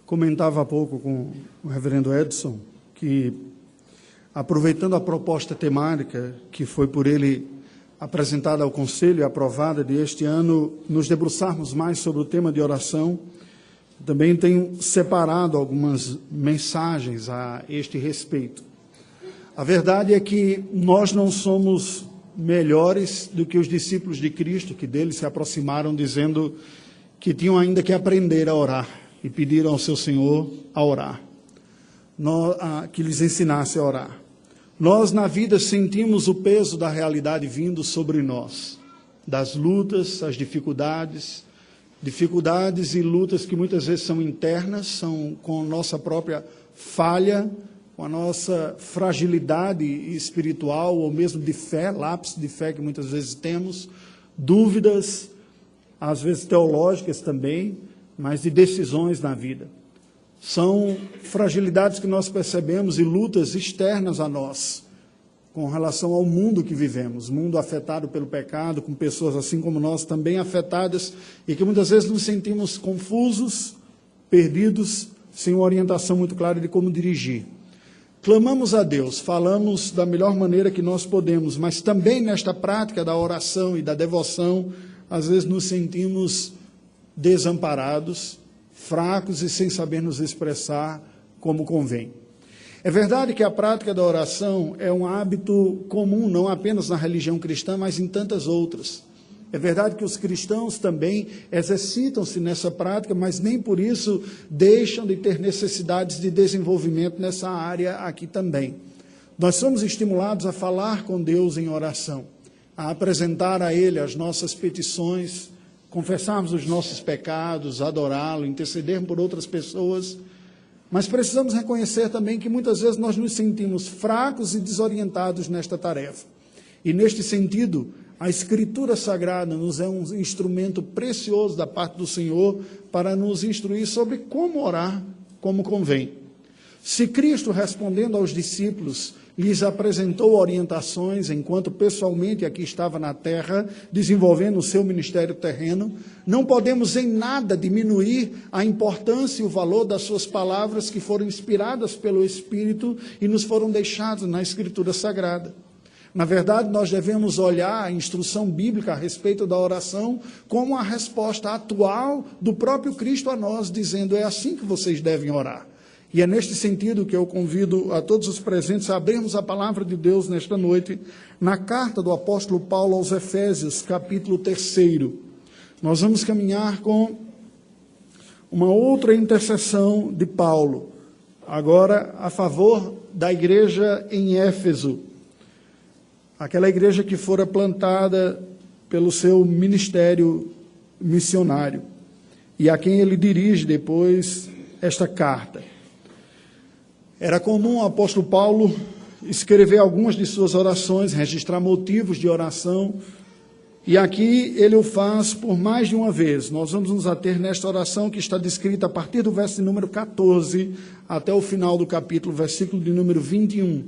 Comentava há pouco com o reverendo Edson que, aproveitando a proposta temática que foi por ele apresentada ao Conselho e aprovada deste ano, nos debruçarmos mais sobre o tema de oração, também tenho separado algumas mensagens a este respeito. A verdade é que nós não somos melhores do que os discípulos de Cristo, que dele se aproximaram dizendo que tinham ainda que aprender a orar e pediram ao seu Senhor a orar, que lhes ensinasse a orar. Nós, na vida, sentimos o peso da realidade vindo sobre nós, das lutas, as dificuldades e lutas que muitas vezes são internas, são com a nossa própria falha, com a nossa fragilidade espiritual, ou mesmo de fé, lápis de fé que muitas vezes temos, dúvidas, às vezes teológicas também, mas de decisões na vida. São fragilidades que nós percebemos e lutas externas a nós, com relação ao mundo que vivemos, mundo afetado pelo pecado, com pessoas assim como nós também afetadas, e que muitas vezes nos sentimos confusos, perdidos, sem uma orientação muito clara de como dirigir. Clamamos a Deus, falamos da melhor maneira que nós podemos, mas também nesta prática da oração e da devoção, às vezes nos sentimos desamparados, fracos e sem saber nos expressar como convém. É verdade que a prática da oração é um hábito comum, não apenas na religião cristã, mas em tantas outras. É verdade que os cristãos também exercitam-se nessa prática, mas nem por isso deixam de ter necessidades de desenvolvimento nessa área aqui também. Nós somos estimulados a falar com Deus em oração, a apresentar a Ele as nossas petições, confessarmos os nossos pecados, adorá-lo, intercedermos por outras pessoas, mas precisamos reconhecer também que muitas vezes nós nos sentimos fracos e desorientados nesta tarefa. E neste sentido, a Escritura Sagrada nos é um instrumento precioso da parte do Senhor para nos instruir sobre como orar como convém. Se Cristo, respondendo aos discípulos, lhes apresentou orientações, enquanto pessoalmente aqui estava na terra, desenvolvendo o seu ministério terreno, não podemos em nada diminuir a importância e o valor das suas palavras que foram inspiradas pelo Espírito e nos foram deixadas na Escritura Sagrada. Na verdade, nós devemos olhar a instrução bíblica a respeito da oração como a resposta atual do próprio Cristo a nós, dizendo: é assim que vocês devem orar. E é neste sentido que eu convido a todos os presentes a abrirmos a palavra de Deus nesta noite, na carta do apóstolo Paulo aos Efésios, capítulo 3. Nós vamos caminhar com uma outra intercessão de Paulo, agora a favor da igreja em Éfeso, aquela igreja que fora plantada pelo seu ministério missionário, e a quem ele dirige depois esta carta. Era comum o apóstolo Paulo escrever algumas de suas orações, registrar motivos de oração, e aqui ele o faz por mais de uma vez. Nós vamos nos ater nesta oração que está descrita a partir do verso de número 14 até o final do capítulo, versículo de número 21,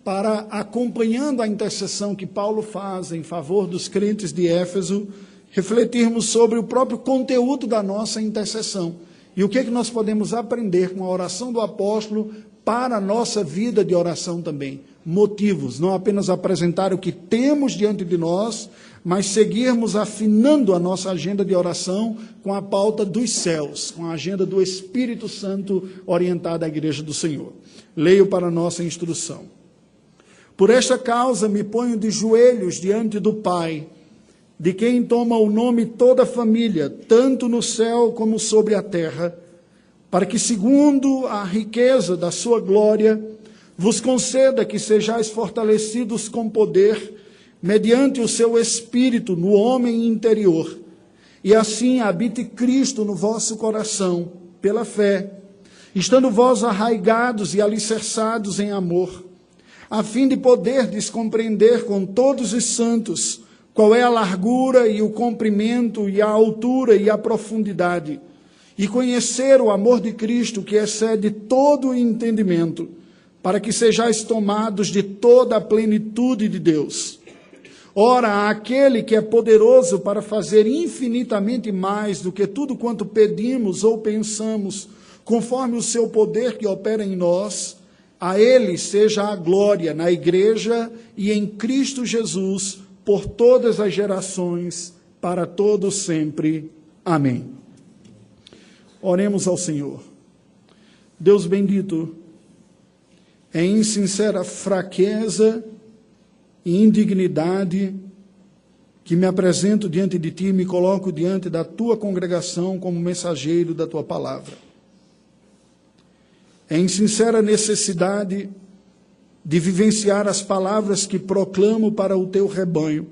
para, acompanhando a intercessão que Paulo faz em favor dos crentes de Éfeso, refletirmos sobre o próprio conteúdo da nossa intercessão e o que é que nós podemos aprender com a oração do apóstolo para a nossa vida de oração também. Motivos, não apenas apresentar o que temos diante de nós, mas seguirmos afinando a nossa agenda de oração com a pauta dos céus, com a agenda do Espírito Santo orientada à igreja do Senhor. Leio para a nossa instrução. Por esta causa me ponho de joelhos diante do Pai, de quem toma o nome toda a família, tanto no céu como sobre a terra, para que, segundo a riqueza da sua glória, vos conceda que sejais fortalecidos com poder, mediante o seu Espírito no homem interior, e assim habite Cristo no vosso coração, pela fé, estando vós arraigados e alicerçados em amor, a fim de poderdes compreender com todos os santos qual é a largura e o comprimento e a altura e a profundidade, e conhecer o amor de Cristo que excede todo o entendimento, para que sejais tomados de toda a plenitude de Deus. Ora, aquele que é poderoso para fazer infinitamente mais do que tudo quanto pedimos ou pensamos, conforme o seu poder que opera em nós, a Ele seja a glória na Igreja e em Cristo Jesus, por todas as gerações, para todos sempre. Amém. Oremos ao Senhor. Deus bendito, é em sincera fraqueza e indignidade que me apresento diante de Ti e me coloco diante da Tua congregação como mensageiro da Tua palavra. É em sincera necessidade de vivenciar as palavras que proclamo para o Teu rebanho,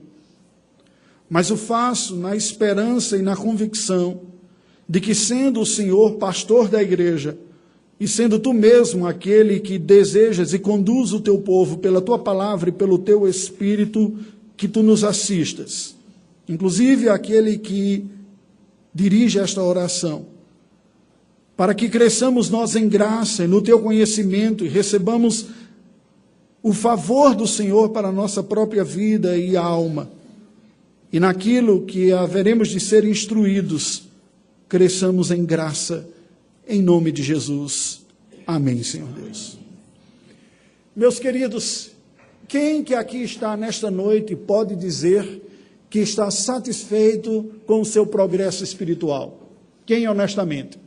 mas o faço na esperança e na convicção de que, sendo o Senhor pastor da igreja, e sendo Tu mesmo aquele que desejas e conduz o Teu povo pela Tua palavra e pelo Teu Espírito, que Tu nos assistas, inclusive aquele que dirige esta oração, para que cresçamos nós em graça e no Teu conhecimento e recebamos o favor do Senhor para a nossa própria vida e alma, e naquilo que haveremos de ser instruídos, cresçamos em graça, em nome de Jesus. Amém, Senhor Deus. Meus queridos, quem que aqui está nesta noite pode dizer que está satisfeito com o seu progresso espiritual? Quem honestamente?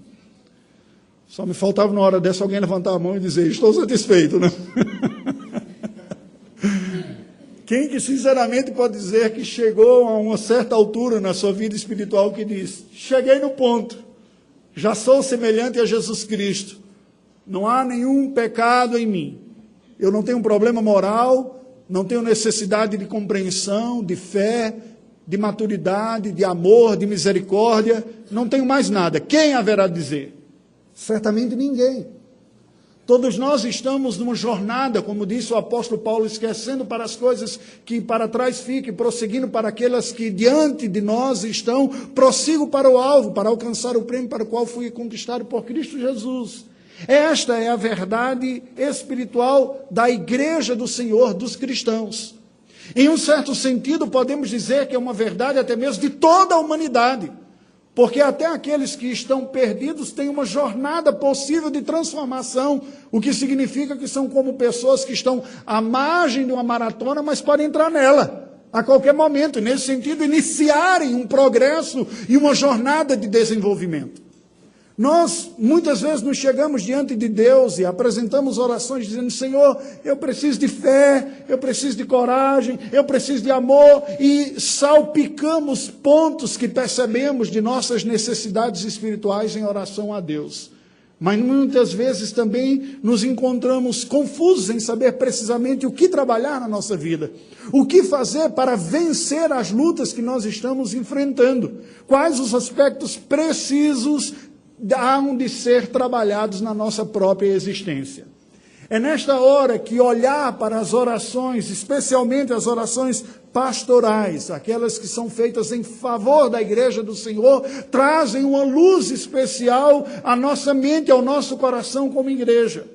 Só me faltava na hora dessa alguém levantar a mão e dizer, estou satisfeito, né? Quem que sinceramente pode dizer que chegou a uma certa altura na sua vida espiritual que diz, cheguei no ponto, já sou semelhante a Jesus Cristo, não há nenhum pecado em mim, eu não tenho um problema moral, não tenho necessidade de compreensão, de fé, de maturidade, de amor, de misericórdia, não tenho mais nada. Quem haverá de dizer? Certamente ninguém. Todos nós estamos numa jornada, como disse o apóstolo Paulo, esquecendo para as coisas que para trás ficam, prosseguindo para aquelas que diante de nós estão, prossigo para o alvo, para alcançar o prêmio para o qual fui conquistado por Cristo Jesus. Esta é a verdade espiritual da igreja do Senhor, dos cristãos. Em um certo sentido, podemos dizer que é uma verdade até mesmo de toda a humanidade. Porque até aqueles que estão perdidos têm uma jornada possível de transformação, o que significa que são como pessoas que estão à margem de uma maratona, mas podem entrar nela a qualquer momento, e nesse sentido iniciarem um progresso e uma jornada de desenvolvimento. Nós, muitas vezes, nos chegamos diante de Deus e apresentamos orações dizendo, Senhor, eu preciso de fé, eu preciso de coragem, eu preciso de amor, e salpicamos pontos que percebemos de nossas necessidades espirituais em oração a Deus. Mas muitas vezes também nos encontramos confusos em saber precisamente o que trabalhar na nossa vida, o que fazer para vencer as lutas que nós estamos enfrentando, quais os aspectos precisos hão de ser trabalhados na nossa própria existência. É nesta hora que olhar para as orações, especialmente as orações pastorais, aquelas que são feitas em favor da igreja do Senhor, trazem uma luz especial à nossa mente, ao nosso coração como igreja.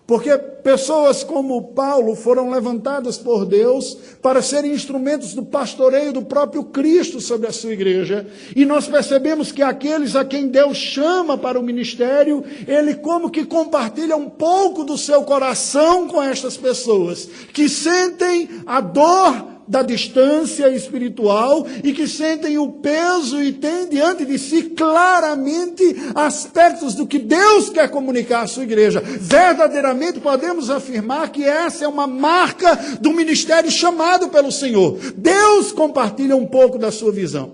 Porque pessoas como Paulo foram levantadas por Deus para serem instrumentos do pastoreio do próprio Cristo sobre a sua igreja. E nós percebemos que aqueles a quem Deus chama para o ministério, Ele como que compartilha um pouco do seu coração com estas pessoas, que sentem a dor da distância espiritual e que sentem o peso e têm diante de si claramente aspectos do que Deus quer comunicar à sua igreja. Verdadeiramente podemos afirmar que essa é uma marca do ministério chamado pelo Senhor. Deus compartilha um pouco da sua visão.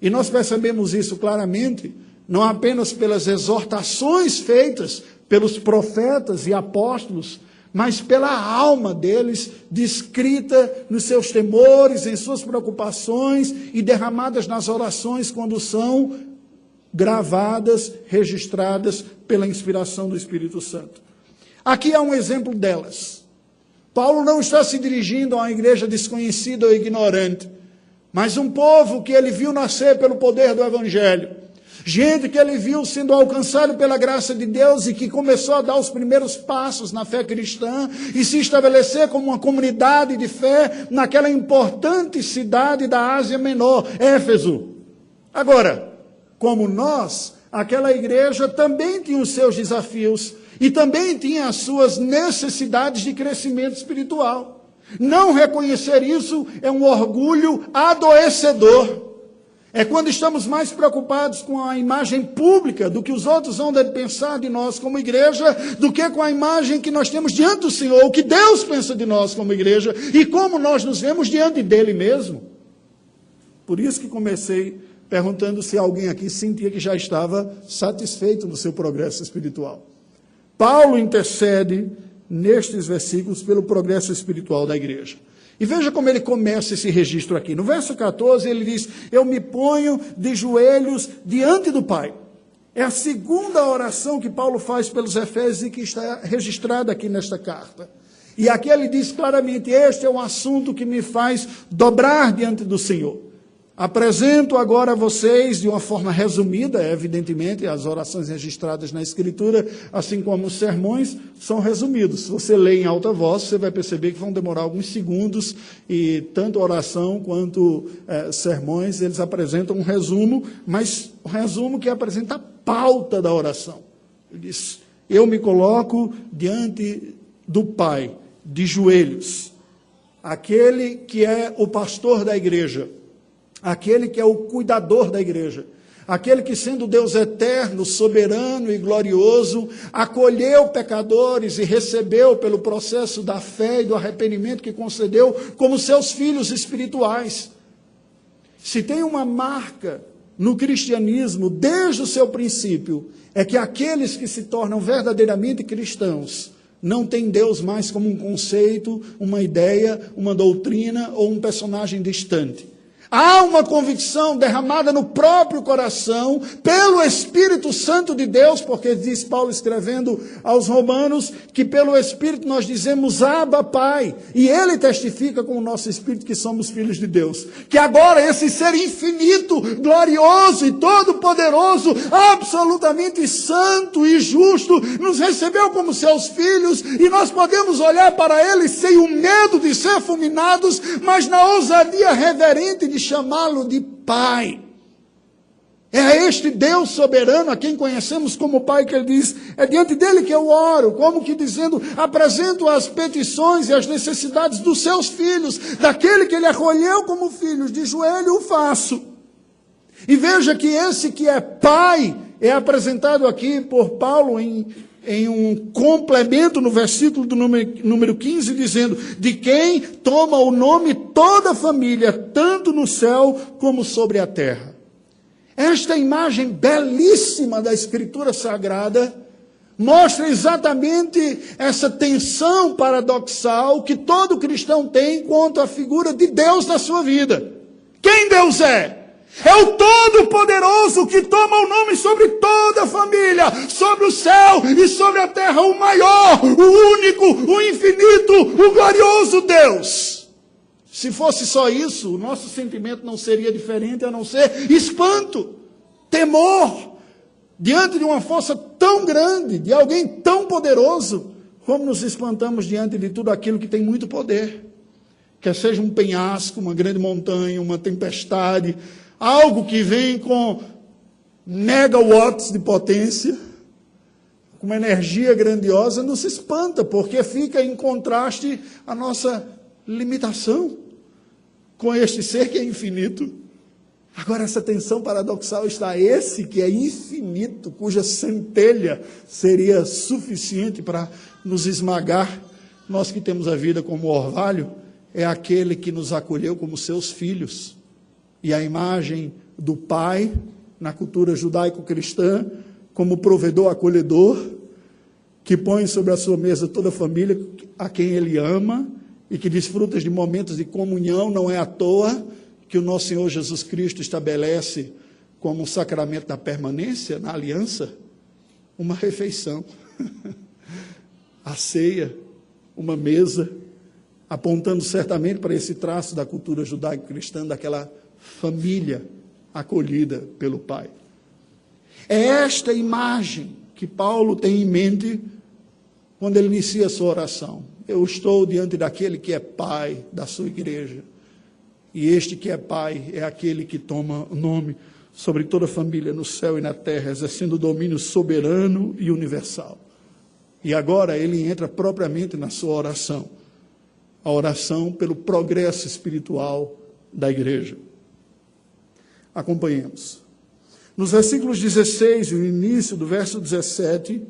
E nós percebemos isso claramente, não apenas pelas exortações feitas pelos profetas e apóstolos, mas pela alma deles, descrita nos seus temores, em suas preocupações e derramadas nas orações quando são gravadas, registradas pela inspiração do Espírito Santo. Aqui há um exemplo delas. Paulo não está se dirigindo a uma igreja desconhecida ou ignorante, mas um povo que ele viu nascer pelo poder do Evangelho. Gente que ele viu sendo alcançado pela graça de Deus e que começou a dar os primeiros passos na fé cristã e se estabelecer como uma comunidade de fé naquela importante cidade da Ásia Menor, Éfeso. Agora, como nós, aquela igreja também tinha os seus desafios e também tinha as suas necessidades de crescimento espiritual. Não reconhecer isso é um orgulho adoecedor. É quando estamos mais preocupados com a imagem pública do que os outros vão pensar de nós como igreja, do que com a imagem que nós temos diante do Senhor, o que Deus pensa de nós como igreja e como nós nos vemos diante dele mesmo. Por isso que comecei perguntando se alguém aqui sentia que já estava satisfeito no seu progresso espiritual. Paulo intercede nestes versículos pelo progresso espiritual da igreja. E veja como ele começa esse registro aqui. No verso 14 ele diz, eu me ponho de joelhos diante do Pai. É a segunda oração que Paulo faz pelos Efésios e que está registrada aqui nesta carta. E aqui ele diz claramente, este é um assunto que me faz dobrar diante do Senhor. Apresento agora a vocês, de uma forma resumida, evidentemente, as orações registradas na Escritura, assim como os sermões, são resumidos. Se você lê em alta voz, você vai perceber que vão demorar alguns segundos, e tanto oração quanto sermões, eles apresentam um resumo, mas um resumo que apresenta a pauta da oração. Ele diz, eu me coloco diante do Pai, de joelhos, aquele que é o pastor da igreja, aquele que é o cuidador da igreja, aquele que, sendo Deus eterno, soberano e glorioso, acolheu pecadores e recebeu pelo processo da fé e do arrependimento que concedeu como seus filhos espirituais. Se tem uma marca no cristianismo, desde o seu princípio, é que aqueles que se tornam verdadeiramente cristãos não têm Deus mais como um conceito, uma ideia, uma doutrina ou um personagem distante. Há uma convicção derramada no próprio coração, pelo Espírito Santo de Deus, porque diz Paulo escrevendo aos Romanos, que pelo Espírito nós dizemos Abba, Pai, e Ele testifica com o nosso Espírito que somos filhos de Deus. Que agora esse ser infinito, glorioso e todo-poderoso, absolutamente santo e justo, nos recebeu como seus filhos, e nós podemos olhar para Ele sem o medo de ser fulminados, mas na ousadia reverente de chamá-lo de Pai. É a este Deus soberano, a quem conhecemos como Pai, que ele diz, é diante dele que eu oro, como que dizendo, apresento as petições e as necessidades dos seus filhos, daquele que ele acolheu como filhos, de joelho o faço. E veja que esse que é Pai, é apresentado aqui por Paulo em um complemento no versículo do número 15, dizendo, de quem toma o nome toda a família, tanto no céu como sobre a terra. Esta imagem belíssima da Escritura Sagrada mostra exatamente essa tensão paradoxal que todo cristão tem quanto à figura de Deus na sua vida. Quem Deus é? É o Todo-Poderoso que toma o nome sobre toda a família, sobre o céu e sobre a terra, o maior, o único, o infinito, o glorioso Deus. Se fosse só isso, o nosso sentimento não seria diferente a não ser espanto, temor, diante de uma força tão grande, de alguém tão poderoso, como nos espantamos diante de tudo aquilo que tem muito poder. Quer seja um penhasco, uma grande montanha, uma tempestade, algo que vem com megawatts de potência, com uma energia grandiosa, nos espanta, porque fica em contraste a nossa limitação com este ser que é infinito. Agora, essa tensão paradoxal está esse que é infinito, cuja centelha seria suficiente para nos esmagar. Nós que temos a vida como orvalho, é aquele que nos acolheu como seus filhos. E a imagem do Pai, na cultura judaico-cristã, como provedor acolhedor, que põe sobre a sua mesa toda a família a quem Ele ama e que desfruta de momentos de comunhão. Não é à toa que o nosso Senhor Jesus Cristo estabelece como um sacramento da permanência, na aliança, uma refeição, a ceia, uma mesa, apontando certamente para esse traço da cultura judaico-cristã, daquela família acolhida pelo Pai. É esta imagem que Paulo tem em mente quando ele inicia a sua oração. Eu estou diante daquele que é Pai da sua igreja. E este que é Pai é aquele que toma o nome sobre toda família no céu e na terra, exercendo o domínio soberano e universal. E agora ele entra propriamente na sua oração, a oração pelo progresso espiritual da igreja. Acompanhemos. Nos versículos 16 e o início do verso 17,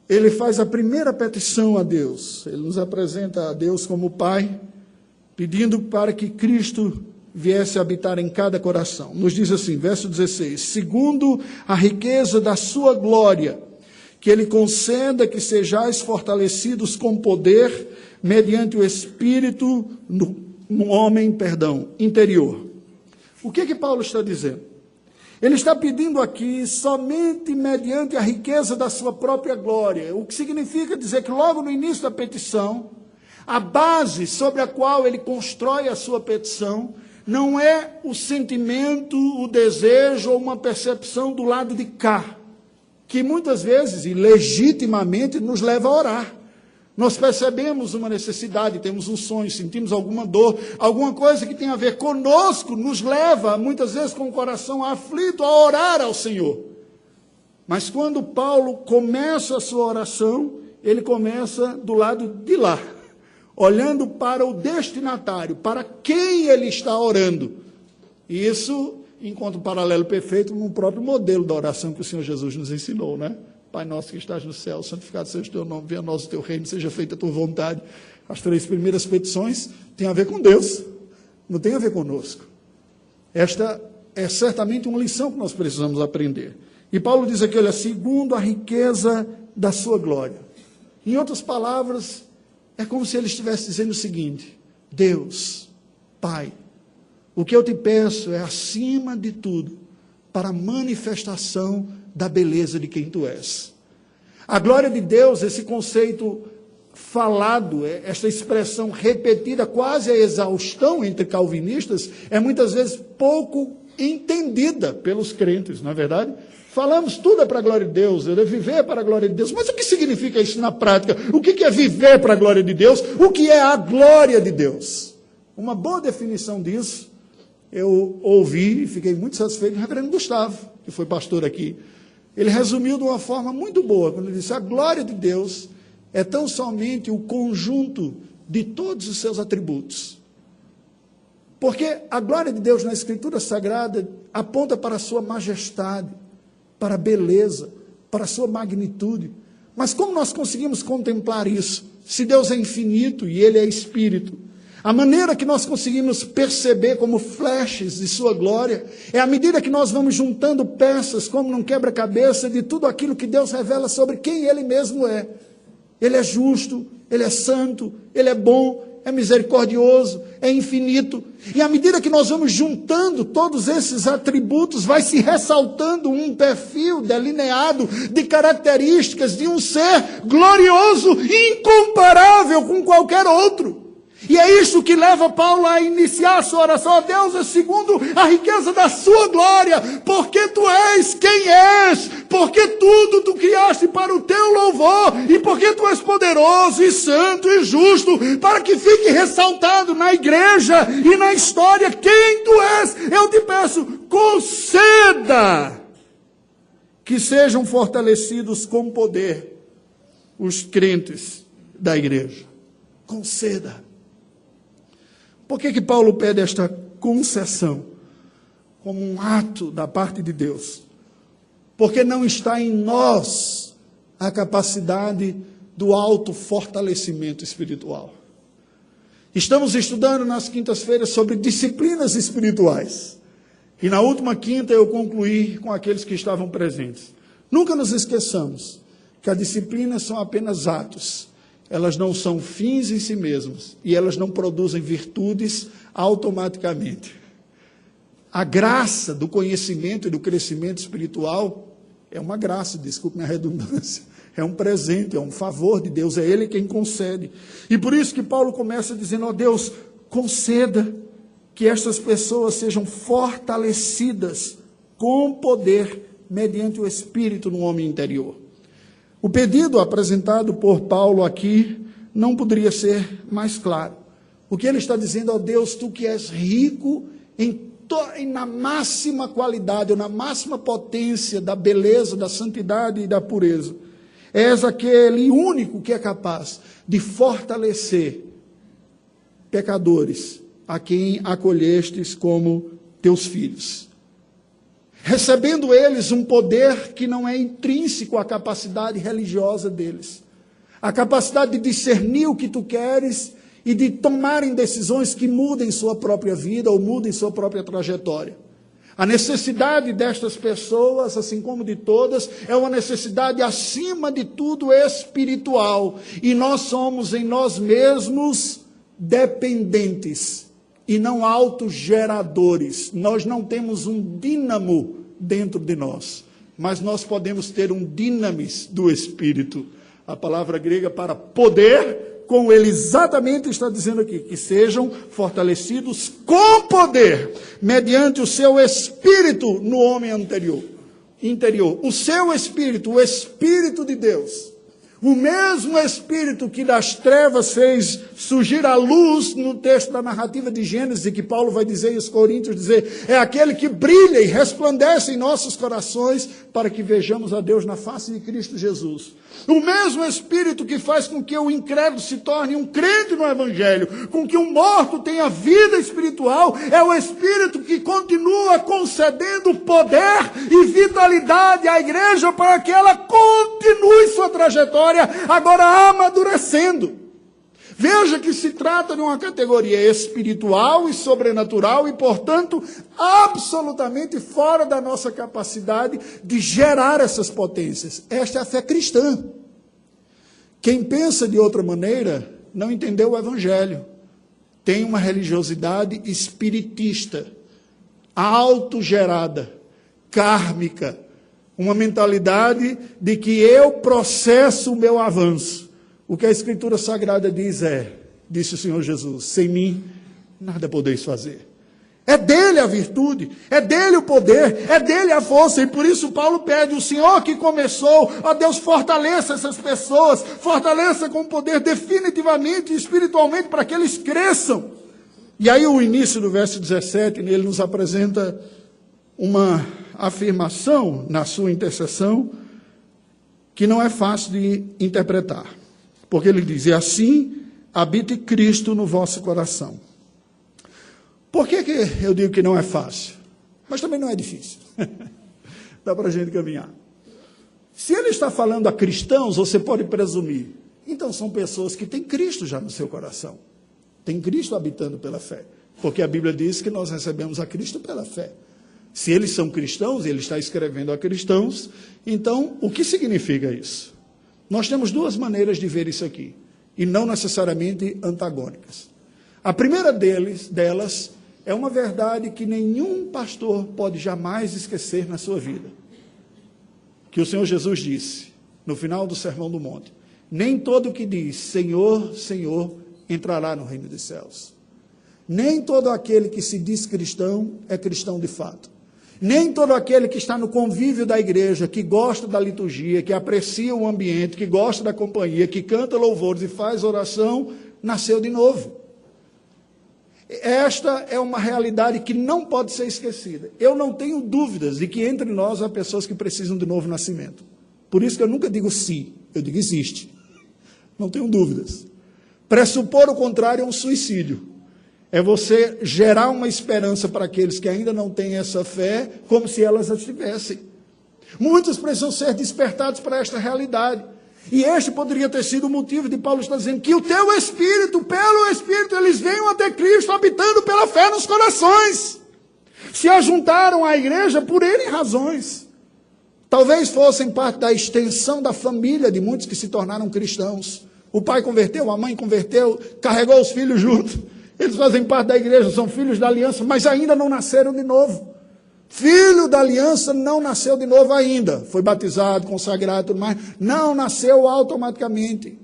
ele faz a primeira petição a Deus. Ele nos apresenta a Deus como Pai, pedindo para que Cristo viesse a habitar em cada coração. Nos diz assim, verso 16, segundo a riqueza da sua glória, que ele conceda que sejais fortalecidos com poder, mediante o Espírito no homem, interior. O que Paulo está dizendo? Ele está pedindo aqui somente mediante a riqueza da sua própria glória, o que significa dizer que logo no início da petição, a base sobre a qual ele constrói a sua petição não é o sentimento, o desejo ou uma percepção do lado de cá, que muitas vezes, e legitimamente, nos leva a orar. Nós percebemos uma necessidade, temos um sonho, sentimos alguma dor, alguma coisa que tem a ver conosco, nos leva, muitas vezes com o coração aflito, a orar ao Senhor. Mas quando Paulo começa a sua oração, ele começa do lado de lá, olhando para o destinatário, para quem ele está orando. E isso encontra um paralelo perfeito no próprio modelo da oração que o Senhor Jesus nos ensinou, né? Pai nosso que estás no céu, santificado seja o teu nome, venha a nós o teu reino, seja feita a tua vontade. As 3 primeiras petições têm a ver com Deus, não tem a ver conosco. Esta é certamente uma lição que nós precisamos aprender. E Paulo diz aqui, olha, segundo a riqueza da sua glória. Em outras palavras, é como se ele estivesse dizendo o seguinte, Deus, Pai, o que eu te peço é, acima de tudo, para a manifestação da beleza de quem tu és. A glória de Deus, esse conceito falado, esta expressão repetida quase a exaustão entre calvinistas, é muitas vezes pouco entendida pelos crentes, não é verdade? Falamos tudo é para a glória de Deus, eu devo viver para a glória de Deus, mas o que significa isso na prática? O que é viver para a glória de Deus? O que é a glória de Deus? Uma boa definição disso, eu ouvi e fiquei muito satisfeito do reverendo Gustavo, que foi pastor aqui. Ele resumiu de uma forma muito boa, quando ele disse, a glória de Deus é tão somente o conjunto de todos os seus atributos. Porque a glória de Deus na Escritura Sagrada aponta para a sua majestade, para a beleza, para a sua magnitude. Mas como nós conseguimos contemplar isso? Se Deus é infinito e Ele é Espírito, a maneira que nós conseguimos perceber como flashes de sua glória é à medida que nós vamos juntando peças como num quebra-cabeça de tudo aquilo que Deus revela sobre quem Ele mesmo é. Ele é justo, Ele é santo, Ele é bom, é misericordioso, é infinito. E à medida que nós vamos juntando todos esses atributos, vai se ressaltando um perfil delineado de características de um ser glorioso e incomparável com qualquer outro. E é isso que leva Paulo a iniciar a sua oração a Deus, é segundo a riqueza da sua glória, porque tu és quem és, porque tudo tu criaste para o teu louvor, e porque tu és poderoso e santo e justo, para que fique ressaltado na igreja e na história quem tu és. Eu te peço, conceda que sejam fortalecidos com poder os crentes da igreja. Conceda. Por que Paulo pede esta concessão como um ato da parte de Deus? Porque não está em nós a capacidade do autofortalecimento espiritual. Estamos estudando nas quintas-feiras sobre disciplinas espirituais. E na última quinta eu concluí com aqueles que estavam presentes. Nunca nos esqueçamos que as disciplinas são apenas atos. Elas não são fins em si mesmas e elas não produzem virtudes automaticamente. A graça do conhecimento e do crescimento espiritual é uma graça, desculpe minha redundância, é um presente, é um favor de Deus, é Ele quem concede. E por isso que Paulo começa dizendo, ó Deus, conceda que estas pessoas sejam fortalecidas com poder mediante o Espírito no homem interior. O pedido apresentado por Paulo aqui não poderia ser mais claro. O que ele está dizendo, ó Deus, tu que és rico em na máxima qualidade, ou na máxima potência da beleza, da santidade e da pureza. És aquele único que é capaz de fortalecer pecadores a quem acolhestes como teus filhos, recebendo eles um poder que não é intrínseco à capacidade religiosa deles, a capacidade de discernir o que tu queres e de tomarem decisões que mudem sua própria vida ou mudem sua própria trajetória. A necessidade destas pessoas, assim como de todas, é uma necessidade acima de tudo espiritual, e nós somos em nós mesmos dependentes e não autogeradores. Nós não temos um dínamo dentro de nós, mas nós podemos ter um dinamis do Espírito. A palavra grega para poder, como ele exatamente está dizendo aqui, que sejam fortalecidos com poder, mediante o seu Espírito no homem interior. O seu Espírito, o Espírito de Deus, o mesmo Espírito que das trevas fez surgir a luz no texto da narrativa de Gênesis, que Paulo vai dizer aos Coríntios, é aquele que brilha e resplandece em nossos corações para que vejamos a Deus na face de Cristo Jesus. O mesmo Espírito que faz com que o incrédulo se torne um crente no Evangelho, com que um morto tenha vida espiritual, é o Espírito que continua concedendo poder e vitalidade à igreja para que ela continue sua trajetória, agora amadurecendo. Veja que se trata de uma categoria espiritual e sobrenatural e, portanto, absolutamente fora da nossa capacidade de gerar essas potências. Esta é a fé cristã. Quem pensa de outra maneira não entendeu o Evangelho. Tem uma religiosidade espiritista, autogerada, kármica, uma mentalidade de que eu processo o meu avanço. O que a Escritura Sagrada diz disse o Senhor Jesus, sem mim nada podeis fazer. É dele a virtude, é dele o poder, é dele a força, e por isso Paulo pede, o Senhor que começou, ó Deus, fortaleça essas pessoas, fortaleça com poder definitivamente e espiritualmente para que eles cresçam. E aí o início do verso 17, nele nos apresenta uma afirmação na sua intercessão que não é fácil de interpretar. Porque ele diz, e assim habite Cristo no vosso coração. Por que eu digo que não é fácil? Mas também não é difícil. Dá para a gente caminhar. Se ele está falando a cristãos, você pode presumir. Então são pessoas que têm Cristo já no seu coração. Tem Cristo habitando pela fé. Porque a Bíblia diz que nós recebemos a Cristo pela fé. Se eles são cristãos, ele está escrevendo a cristãos, então o que significa isso? Nós temos duas maneiras de ver isso aqui, e não necessariamente antagônicas. A primeira delas é uma verdade que nenhum pastor pode jamais esquecer na sua vida. Que o Senhor Jesus disse, no final do Sermão do Monte, nem todo que diz, Senhor, Senhor, entrará no reino dos céus. Nem todo aquele que se diz cristão é cristão de fato. Nem todo aquele que está no convívio da igreja, que gosta da liturgia, que aprecia o ambiente, que gosta da companhia, que canta louvores e faz oração, nasceu de novo. Esta é uma realidade que não pode ser esquecida. Eu não tenho dúvidas de que entre nós há pessoas que precisam de novo nascimento. Por isso que eu nunca digo sim, eu digo existe. Não tenho dúvidas. Pressupor o contrário é um suicídio. É você gerar uma esperança para aqueles que ainda não têm essa fé, como se elas a tivessem. Muitos precisam ser despertados para esta realidade. E este poderia ter sido o motivo de Paulo estar dizendo que o teu Espírito, pelo Espírito, eles venham até Cristo, habitando pela fé nos corações. Se ajuntaram à igreja por N razões. Talvez fossem parte da extensão da família de muitos que se tornaram cristãos. O pai converteu, a mãe converteu, carregou os filhos junto. Eles fazem parte da igreja, são filhos da aliança, mas ainda não nasceram de novo. Filho da aliança não nasceu de novo ainda. Foi batizado, consagrado, tudo mais. Não nasceu automaticamente.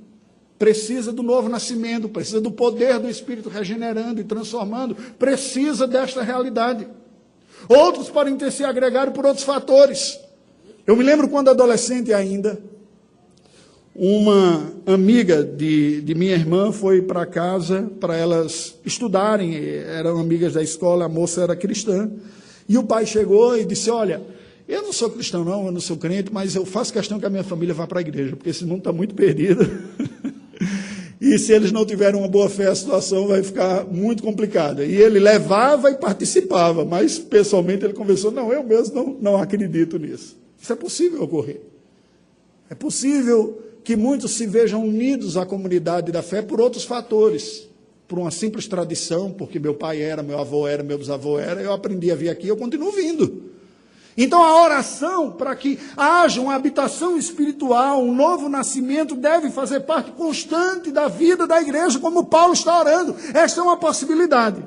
Precisa do novo nascimento, precisa do poder do Espírito regenerando e transformando. Precisa desta realidade. Outros podem ter se agregado por outros fatores. Eu me lembro quando adolescente ainda, uma amiga de minha irmã foi para casa para elas estudarem, eram amigas da escola, a moça era cristã, e o pai chegou e disse, olha, eu não sou cristão não, eu não sou crente, mas eu faço questão que a minha família vá para a igreja, porque esse mundo está muito perdido, e se eles não tiverem uma boa fé, a situação vai ficar muito complicada. E ele levava e participava, mas pessoalmente ele conversou, não, eu mesmo não acredito nisso. Isso é possível ocorrer. É possível que muitos se vejam unidos à comunidade da fé por outros fatores, por uma simples tradição, porque meu pai era, meu avô era, meu bisavô era, eu aprendi a vir aqui, eu continuo vindo. Então a oração, para que haja uma habitação espiritual, um novo nascimento, deve fazer parte constante da vida da igreja, como Paulo está orando. Esta é uma possibilidade.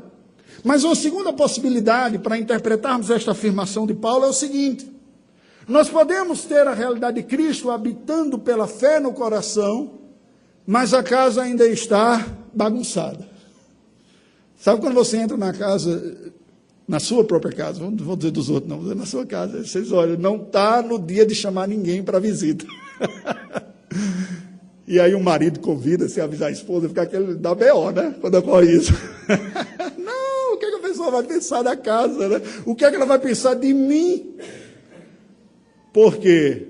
Mas uma segunda possibilidade para interpretarmos esta afirmação de Paulo é o seguinte: nós podemos ter a realidade de Cristo habitando pela fé no coração, mas a casa ainda está bagunçada. Sabe quando você entra na casa, na sua própria casa, não vou dizer dos outros, não, vou dizer na sua casa, vocês olham, não está no dia de chamar ninguém para visita. E aí o marido convida, se avisar a esposa, fica aquele da B.O., né? Quando ocorre isso. Não, o que a pessoa vai pensar da casa, né? O que ela vai pensar de mim? Porque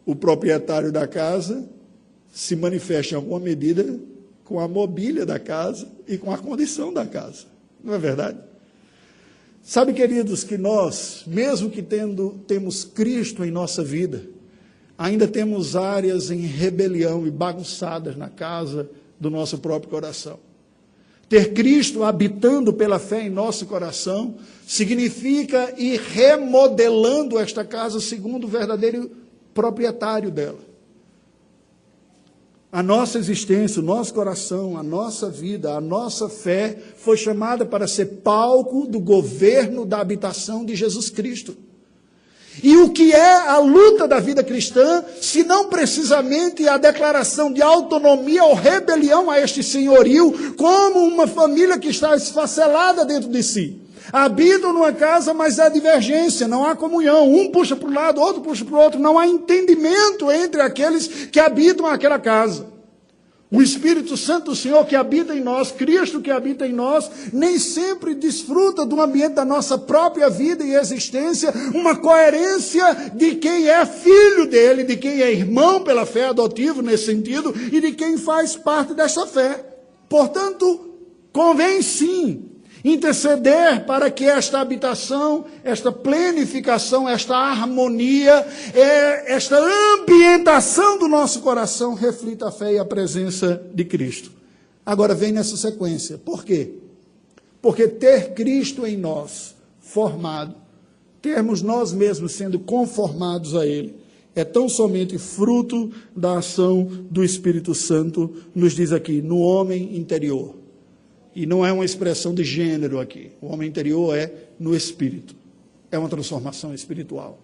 o proprietário da casa se manifesta em alguma medida com a mobília da casa e com a condição da casa. Não é verdade? Sabe, queridos, que nós, mesmo que temos Cristo em nossa vida, ainda temos áreas em rebelião e bagunçadas na casa do nosso próprio coração. Ter Cristo habitando pela fé em nosso coração significa ir remodelando esta casa segundo o verdadeiro proprietário dela. A nossa existência, o nosso coração, a nossa vida, a nossa fé foi chamada para ser palco do governo da habitação de Jesus Cristo. E o que é a luta da vida cristã, se não precisamente a declaração de autonomia ou rebelião a este senhorio, como uma família que está esfacelada dentro de si. Habitam numa casa, mas há divergência, não há comunhão. Um puxa para um lado, outro puxa para o outro. Não há entendimento entre aqueles que habitam aquela casa. O Espírito Santo do Senhor que habita em nós, Cristo que habita em nós, nem sempre desfruta do ambiente da nossa própria vida e existência, uma coerência de quem é filho dele, de quem é irmão pela fé adotivo nesse sentido, e de quem faz parte dessa fé. Portanto, convém sim interceder para que esta habitação, esta plenificação, esta harmonia, esta ambientação do nosso coração reflita a fé e a presença de Cristo. Agora vem nessa sequência. Por quê? Porque ter Cristo em nós, formado, termos nós mesmos sendo conformados a Ele, é tão somente fruto da ação do Espírito Santo, nos diz aqui, no homem interior. E não é uma expressão de gênero aqui. O homem interior é no espírito. É uma transformação espiritual.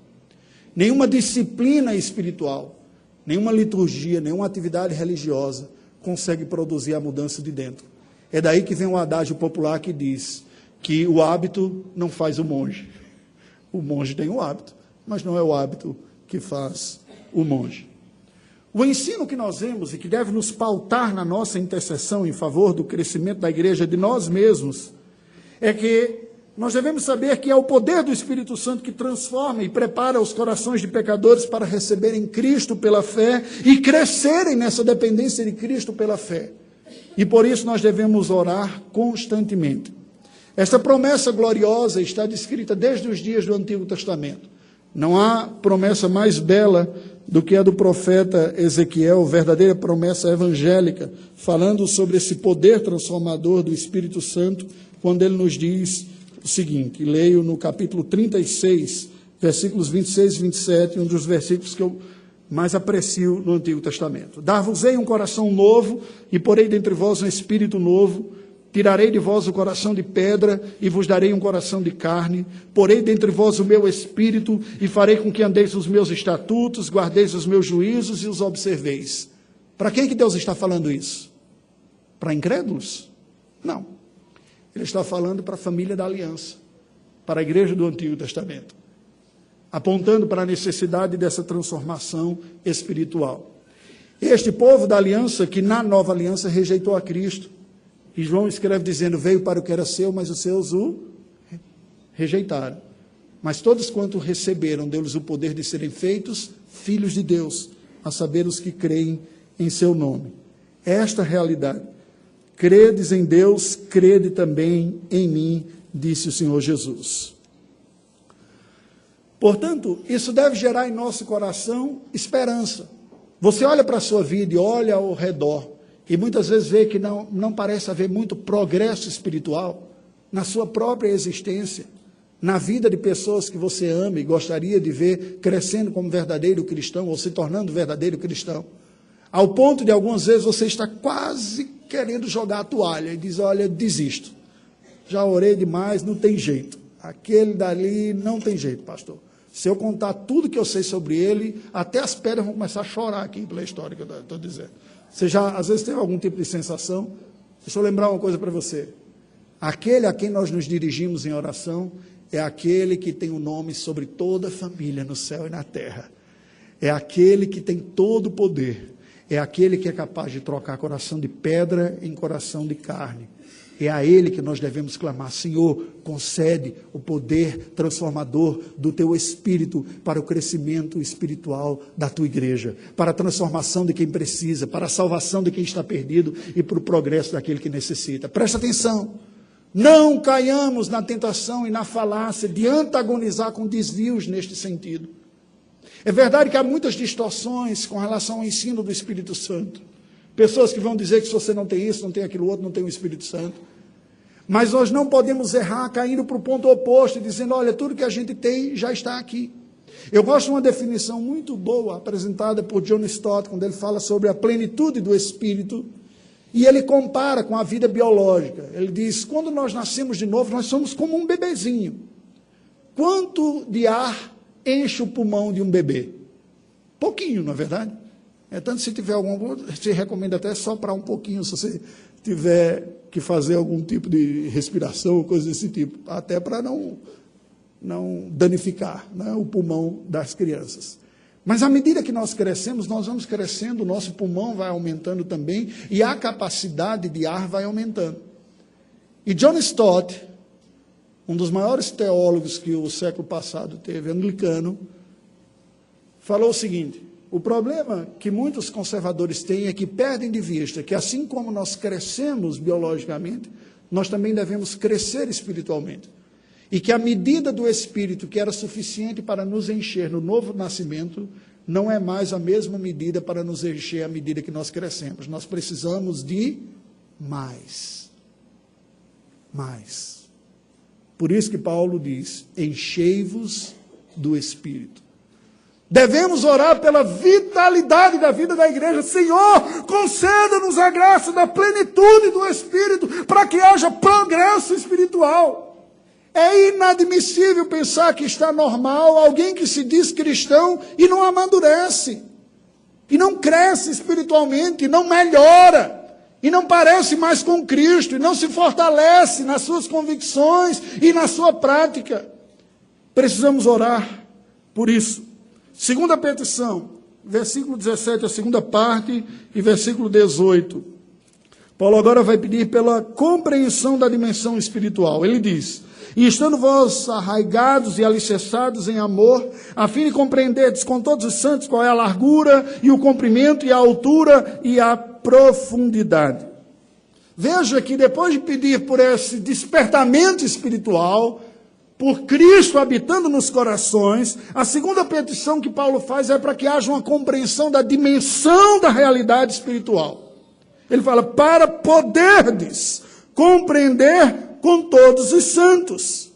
Nenhuma disciplina espiritual, nenhuma liturgia, nenhuma atividade religiosa consegue produzir a mudança de dentro. É daí que vem o adágio popular que diz que o hábito não faz o monge. O monge tem o hábito, mas não é o hábito que faz o monge. O ensino que nós vemos e que deve nos pautar na nossa intercessão em favor do crescimento da igreja de nós mesmos, é que nós devemos saber que é o poder do Espírito Santo que transforma e prepara os corações de pecadores para receberem Cristo pela fé e crescerem nessa dependência de Cristo pela fé. E por isso nós devemos orar constantemente. Esta promessa gloriosa está descrita desde os dias do Antigo Testamento. Não há promessa mais bela do que a do profeta Ezequiel, verdadeira promessa evangélica, falando sobre esse poder transformador do Espírito Santo, quando ele nos diz o seguinte, leio no capítulo 36, versículos 26 e 27, um dos versículos que eu mais aprecio no Antigo Testamento. Dar-vos-ei um coração novo, e porei dentre vós um espírito novo, tirarei de vós o coração de pedra e vos darei um coração de carne. Porei dentre vós o meu espírito e farei com que andeis os meus estatutos, guardeis os meus juízos e os observeis. Para quem que Deus está falando isso? Para incrédulos? Não. Ele está falando para a família da aliança, para a igreja do Antigo Testamento, apontando para a necessidade dessa transformação espiritual. Este povo da aliança, que na nova aliança rejeitou a Cristo. E João escreve dizendo, veio para o que era seu, mas os seus o rejeitaram. Mas todos quanto receberam, deu-lhes o poder de serem feitos filhos de Deus, a saber os que creem em seu nome. Esta realidade. Credes em Deus, crede também em mim, disse o Senhor Jesus. Portanto, isso deve gerar em nosso coração esperança. Você olha para a sua vida e olha ao redor, e muitas vezes vê que não parece haver muito progresso espiritual na sua própria existência, na vida de pessoas que você ama e gostaria de ver crescendo como verdadeiro cristão, ou se tornando verdadeiro cristão. Ao ponto de algumas vezes você está quase querendo jogar a toalha e diz, olha, desisto. Já orei demais, não tem jeito. Aquele dali não tem jeito, pastor. Se eu contar tudo que eu sei sobre ele, até as pedras vão começar a chorar aqui pela história que eu estou dizendo. Você já, às vezes, teve algum tipo de sensação? Deixa eu lembrar uma coisa para você. Aquele a quem nós nos dirigimos em oração é aquele que tem o nome sobre toda a família no céu e na terra. É aquele que tem todo o poder. É aquele que é capaz de trocar coração de pedra em coração de carne. É a Ele que nós devemos clamar, Senhor, concede o poder transformador do Teu Espírito para o crescimento espiritual da Tua igreja, para a transformação de quem precisa, para a salvação de quem está perdido e para o progresso daquele que necessita. Presta atenção, não caiamos na tentação e na falácia de antagonizar com desvios neste sentido. É verdade que há muitas distorções com relação ao ensino do Espírito Santo. Pessoas que vão dizer que se você não tem isso, não tem aquilo outro, não tem o Espírito Santo. Mas nós não podemos errar caindo para o ponto oposto, dizendo, olha, tudo que a gente tem já está aqui. Eu gosto de uma definição muito boa, apresentada por John Stott, quando ele fala sobre a plenitude do Espírito, e ele compara com a vida biológica. Ele diz, quando nós nascemos de novo, nós somos como um bebezinho. Quanto de ar enche o pulmão de um bebê? Pouquinho, não é verdade? Tanto se tiver algum, se recomenda até soprar um pouquinho, se você tiver que fazer algum tipo de respiração ou coisa desse tipo, até para não danificar, né, o pulmão das crianças. Mas à medida que nós crescemos, nós vamos crescendo, o nosso pulmão vai aumentando também, e a capacidade de ar vai aumentando. E John Stott, um dos maiores teólogos que o século passado teve, anglicano, falou o seguinte, o problema que muitos conservadores têm é que perdem de vista que assim como nós crescemos biologicamente, nós também devemos crescer espiritualmente. E que a medida do Espírito que era suficiente para nos encher no novo nascimento, não é mais a mesma medida para nos encher à medida que nós crescemos. Nós precisamos de mais. Mais. Por isso que Paulo diz, enchei-vos do Espírito. Devemos orar pela vitalidade da vida da igreja. Senhor, conceda-nos a graça da plenitude do Espírito, para que haja progresso espiritual. É inadmissível pensar que está normal alguém que se diz cristão e não amadurece, e não cresce espiritualmente, e não melhora, e não parece mais com Cristo, e não se fortalece nas suas convicções e na sua prática. Precisamos orar por isso. Segunda petição, versículo 17, a segunda parte, e versículo 18. Paulo agora vai pedir pela compreensão da dimensão espiritual. Ele diz, e estando vós arraigados e alicerçados em amor, a fim de compreenderdes com todos os santos qual é a largura, e o comprimento, e a altura, e a profundidade. Veja que depois de pedir por esse despertamento espiritual, por Cristo habitando nos corações, a segunda petição que Paulo faz é para que haja uma compreensão da dimensão da realidade espiritual. Ele fala, para poderdes compreender com todos os santos.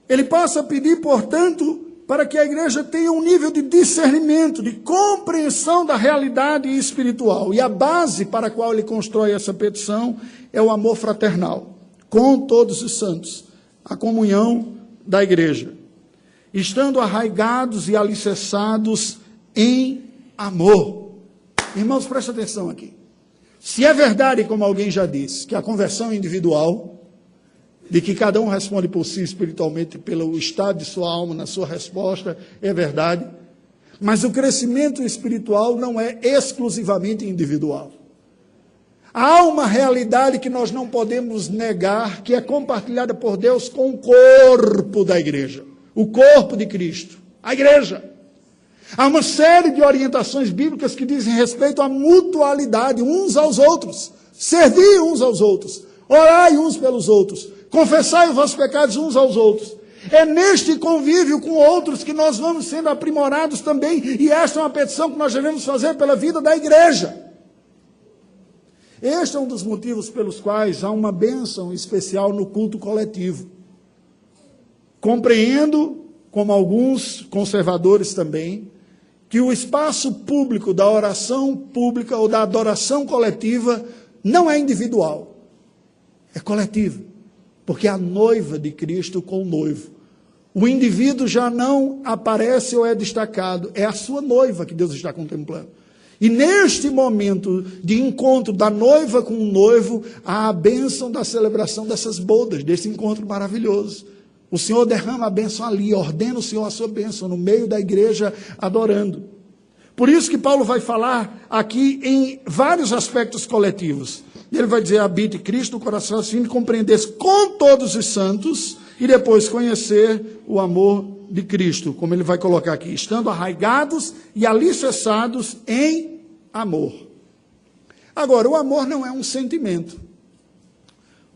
Ele passa a pedir, portanto, para que a igreja tenha um nível de discernimento, de compreensão da realidade espiritual. E a base para a qual ele constrói essa petição é o amor fraternal, com todos os santos. A comunhão da igreja, estando arraigados e alicerçados em amor. Irmãos, presta atenção aqui. Se é verdade, como alguém já disse, que a conversão é individual, de que cada um responde por si espiritualmente, pelo estado de sua alma, na sua resposta, é verdade. Mas o crescimento espiritual não é exclusivamente individual. Há uma realidade que nós não podemos negar, que é compartilhada por Deus com o corpo da igreja, o corpo de Cristo, a igreja. Há uma série de orientações bíblicas que dizem respeito à mutualidade uns aos outros, servir uns aos outros, orai uns pelos outros, confessai os vossos pecados uns aos outros. É neste convívio com outros que nós vamos sendo aprimorados também, e esta é uma petição que nós devemos fazer pela vida da igreja. Este é um dos motivos pelos quais há uma bênção especial no culto coletivo. Compreendo, como alguns conservadores também, que o espaço público da oração pública ou da adoração coletiva não é individual, é coletivo, porque é a noiva de Cristo com o noivo. O indivíduo já não aparece ou é destacado, é a sua noiva que Deus está contemplando. E neste momento de encontro da noiva com o noivo, há a bênção da celebração dessas bodas, desse encontro maravilhoso. O Senhor derrama a bênção ali, ordena o Senhor a sua bênção, no meio da igreja adorando. Por isso que Paulo vai falar aqui em vários aspectos coletivos. Ele vai dizer, habite Cristo no coração, assim de compreender com todos os santos, e depois conhecer o amor de Cristo, como ele vai colocar aqui, estando arraigados e alicerçados em amor. Agora, o amor não é um sentimento.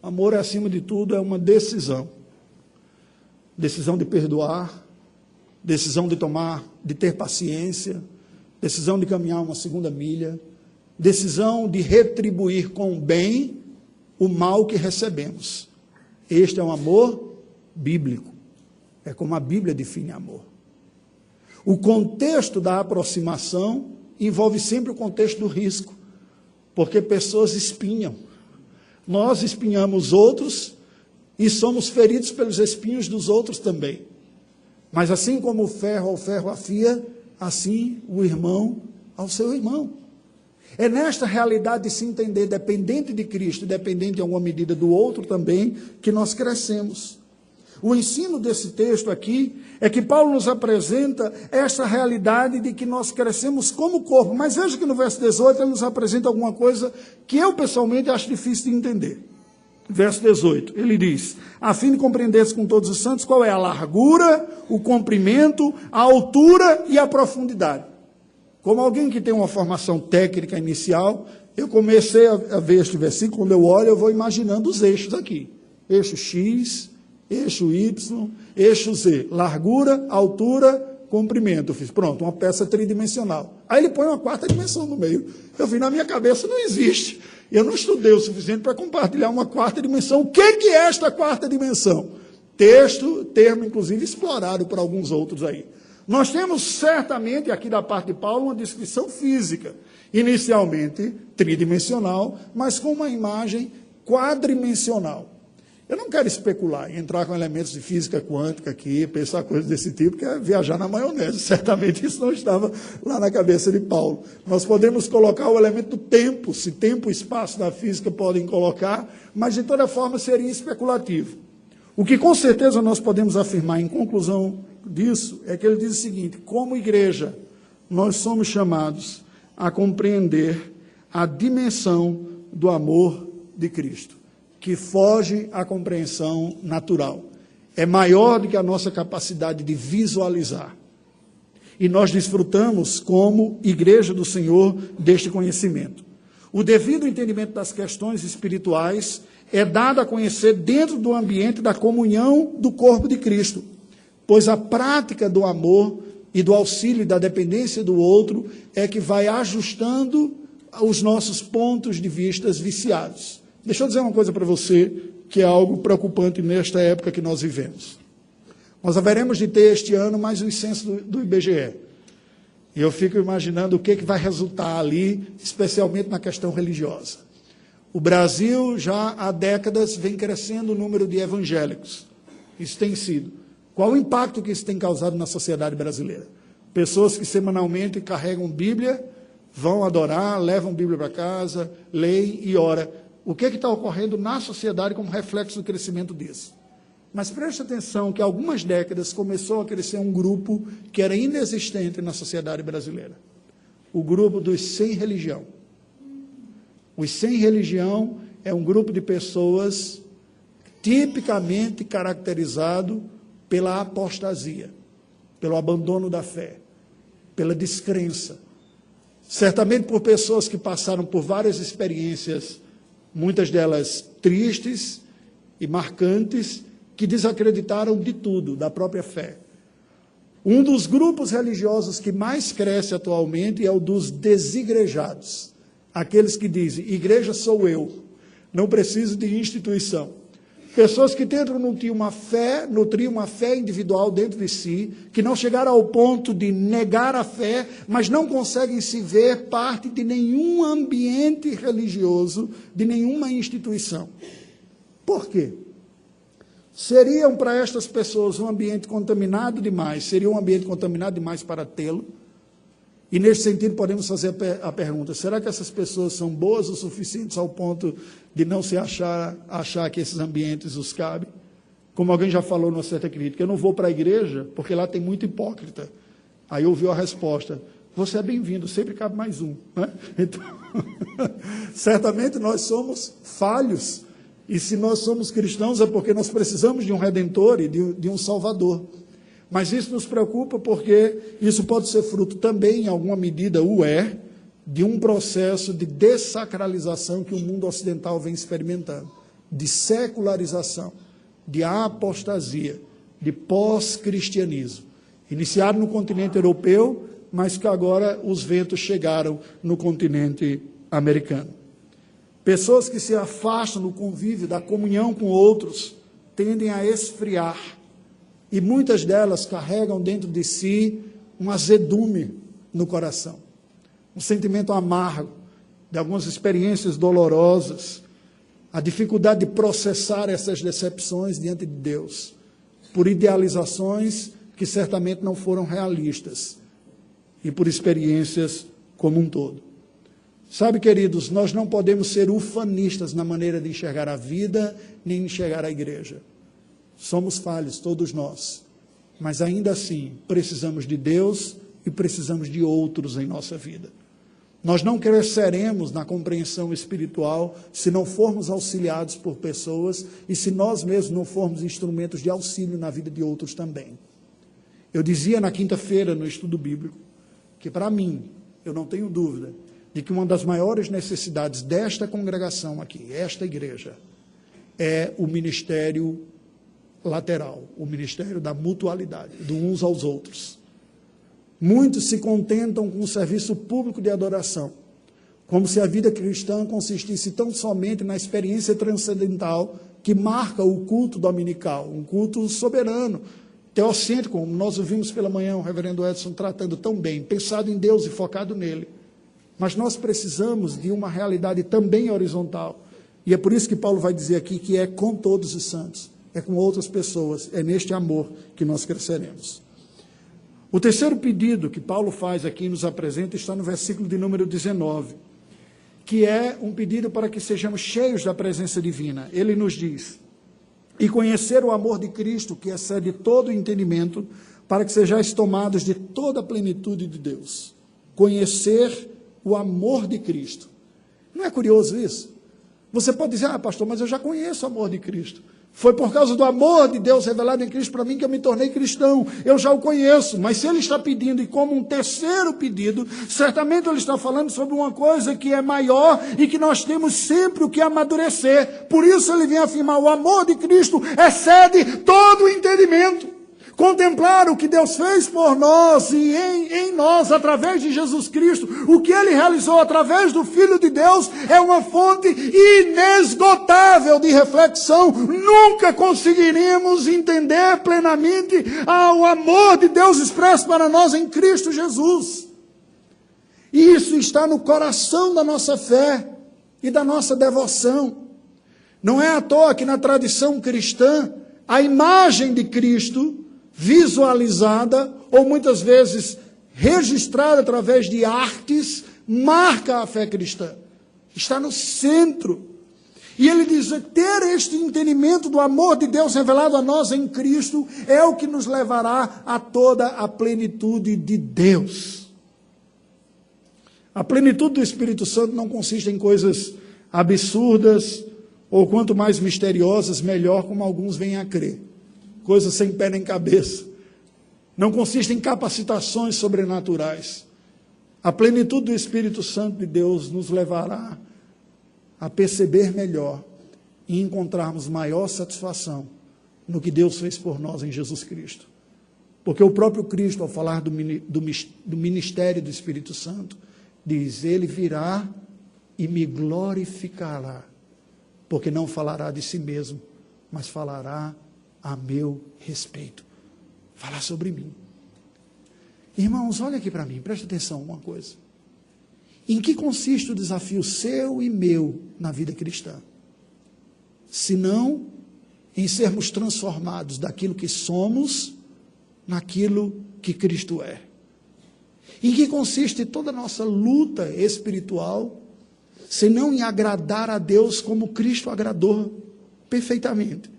O amor, acima de tudo, é uma decisão. Decisão de perdoar, decisão de ter paciência, decisão de caminhar uma segunda milha, decisão de retribuir com bem o mal que recebemos. Este é um amor bíblico. É como a Bíblia define amor. O contexto da aproximação envolve sempre o contexto do risco, porque pessoas espinham. Nós espinhamos outros e somos feridos pelos espinhos dos outros também. Mas assim como o ferro ao ferro afia, assim o irmão ao seu irmão. É nesta realidade de se entender dependente de Cristo, dependente em alguma medida do outro também, que nós crescemos. O ensino desse texto aqui é que Paulo nos apresenta essa realidade de que nós crescemos como corpo. Mas veja que no verso 18 ele nos apresenta alguma coisa que eu pessoalmente acho difícil de entender. Verso 18, ele diz, a fim de compreenderes com todos os santos qual é a largura, o comprimento, a altura e a profundidade. Como alguém que tem uma formação técnica inicial, eu comecei a ver este versículo, quando eu olho, eu vou imaginando os eixos aqui. Eixo X, eixo Y, eixo Z. Largura, altura, comprimento. Eu fiz, pronto, uma peça tridimensional. Aí ele põe uma quarta dimensão no meio. Eu vi, na minha cabeça não existe. Eu não estudei o suficiente para compartilhar uma quarta dimensão. O que é esta quarta dimensão? Termo, inclusive, explorado por alguns outros aí. Nós temos certamente, aqui da parte de Paulo, uma descrição física, inicialmente tridimensional, mas com uma imagem quadrimensional. Eu não quero especular em entrar com elementos de física quântica aqui, pensar coisas desse tipo, que é viajar na maionese. Certamente isso não estava lá na cabeça de Paulo. Nós podemos colocar o elemento do tempo, se tempo e espaço da física podem colocar, mas de toda forma seria especulativo. O que com certeza nós podemos afirmar em conclusão disso é que ele diz o seguinte, como igreja, nós somos chamados a compreender a dimensão do amor de Cristo, que foge à compreensão natural. É maior do que a nossa capacidade de visualizar. E nós desfrutamos, como igreja do Senhor, deste conhecimento. O devido entendimento das questões espirituais é dado a conhecer dentro do ambiente da comunhão do corpo de Cristo, pois a prática do amor e do auxílio e da dependência do outro é que vai ajustando os nossos pontos de vista viciados. Deixa eu dizer uma coisa para você, que é algo preocupante nesta época que nós vivemos. Nós haveremos de ter este ano mais um censo do IBGE. E eu fico imaginando o que vai resultar ali, especialmente na questão religiosa. O Brasil já há décadas vem crescendo o número de evangélicos. Isso tem sido. Qual o impacto que isso tem causado na sociedade brasileira? Pessoas que semanalmente carregam Bíblia, vão adorar, levam Bíblia para casa, leem e oram. O que está ocorrendo na sociedade como reflexo do crescimento disso? Mas preste atenção que há algumas décadas começou a crescer um grupo que era inexistente na sociedade brasileira. O grupo dos sem religião. Os sem religião é um grupo de pessoas tipicamente caracterizado pela apostasia, pelo abandono da fé, pela descrença. Certamente por pessoas que passaram por várias experiências, muitas delas tristes e marcantes, que desacreditaram de tudo, da própria fé. Um dos grupos religiosos que mais cresce atualmente é o dos desigrejados. Aqueles que dizem, igreja sou eu, não preciso de instituição. Pessoas que tentam nutrir uma fé individual dentro de si, que não chegaram ao ponto de negar a fé, mas não conseguem se ver parte de nenhum ambiente religioso, de nenhuma instituição. Por quê? Seriam para estas pessoas um ambiente contaminado demais, seria um ambiente contaminado demais para tê-lo? E nesse sentido podemos fazer a pergunta, será que essas pessoas são boas o suficiente ao ponto de não se achar que esses ambientes os cabem? Como alguém já falou numa certa crítica, eu não vou para a igreja porque lá tem muito hipócrita. Aí ouviu a resposta, você é bem-vindo, sempre cabe mais um. Né? Então, certamente nós somos falhos, e se nós somos cristãos é porque nós precisamos de um Redentor e de um Salvador. Mas isso nos preocupa porque isso pode ser fruto também, em alguma medida, de um processo de dessacralização que o mundo ocidental vem experimentando, de secularização, de apostasia, de pós-cristianismo. Iniciado no continente europeu, mas que agora os ventos chegaram no continente americano. Pessoas que se afastam do convívio, da comunhão com outros, tendem a esfriar. E muitas delas carregam dentro de si um azedume no coração, um sentimento amargo de algumas experiências dolorosas, a dificuldade de processar essas decepções diante de Deus, por idealizações que certamente não foram realistas e por experiências como um todo. Sabe, queridos, nós não podemos ser ufanistas na maneira de enxergar a vida, nem enxergar a igreja. Somos falhos, todos nós, mas ainda assim precisamos de Deus e precisamos de outros em nossa vida. Nós não cresceremos na compreensão espiritual se não formos auxiliados por pessoas e se nós mesmos não formos instrumentos de auxílio na vida de outros também. Eu dizia na quinta-feira no estudo bíblico que para mim, eu não tenho dúvida, de que uma das maiores necessidades desta congregação aqui, esta igreja, é o ministério lateral, o ministério da mutualidade, do uns aos outros. Muitos se contentam com o serviço público de adoração, como se a vida cristã consistisse tão somente na experiência transcendental que marca o culto dominical, um culto soberano, teocêntrico, como nós ouvimos pela manhã o reverendo Edson tratando tão bem, pensado em Deus e focado nele. Mas nós precisamos de uma realidade também horizontal, e é por isso que Paulo vai dizer aqui que é com todos os santos, é com outras pessoas, é neste amor que nós cresceremos. O terceiro pedido que Paulo faz aqui, nos apresenta, está no versículo de número 19, que é um pedido para que sejamos cheios da presença divina. Ele nos diz, e conhecer o amor de Cristo, que excede todo o entendimento, para que sejais tomados de toda a plenitude de Deus. Conhecer o amor de Cristo. Não é curioso isso? Você pode dizer, pastor, mas eu já conheço o amor de Cristo. Foi por causa do amor de Deus revelado em Cristo para mim que eu me tornei cristão. Eu já o conheço, mas se ele está pedindo, e como um terceiro pedido, certamente ele está falando sobre uma coisa que é maior e que nós temos sempre o que amadurecer. Por isso ele vem afirmar, o amor de Cristo excede todo o entendimento. Contemplar o que Deus fez por nós e em nós, através de Jesus Cristo, o que Ele realizou através do Filho de Deus, é uma fonte inesgotável de reflexão. Nunca conseguiríamos entender plenamente o amor de Deus expresso para nós em Cristo Jesus. E isso está no coração da nossa fé e da nossa devoção. Não é à toa que na tradição cristã, a imagem de Cristo visualizada, ou muitas vezes registrada através de artes, marca a fé cristã. Está no centro. E ele diz, ter este entendimento do amor de Deus revelado a nós em Cristo é o que nos levará a toda a plenitude de Deus. A plenitude do Espírito Santo não consiste em coisas absurdas, ou quanto mais misteriosas, melhor, como alguns vêm a crer. Coisas sem pé nem cabeça. Não consiste em capacitações sobrenaturais. A plenitude do Espírito Santo de Deus nos levará a perceber melhor e encontrarmos maior satisfação no que Deus fez por nós em Jesus Cristo. Porque o próprio Cristo, ao falar do ministério do Espírito Santo, diz, ele virá e me glorificará, porque não falará de si mesmo, mas falará a meu respeito. Falar sobre mim. Irmãos, olha aqui para mim, preste atenção uma coisa. Em que consiste o desafio seu e meu na vida cristã? Se não em sermos transformados daquilo que somos naquilo que Cristo é. Em que consiste toda a nossa luta espiritual, se não em agradar a Deus como Cristo agradou perfeitamente?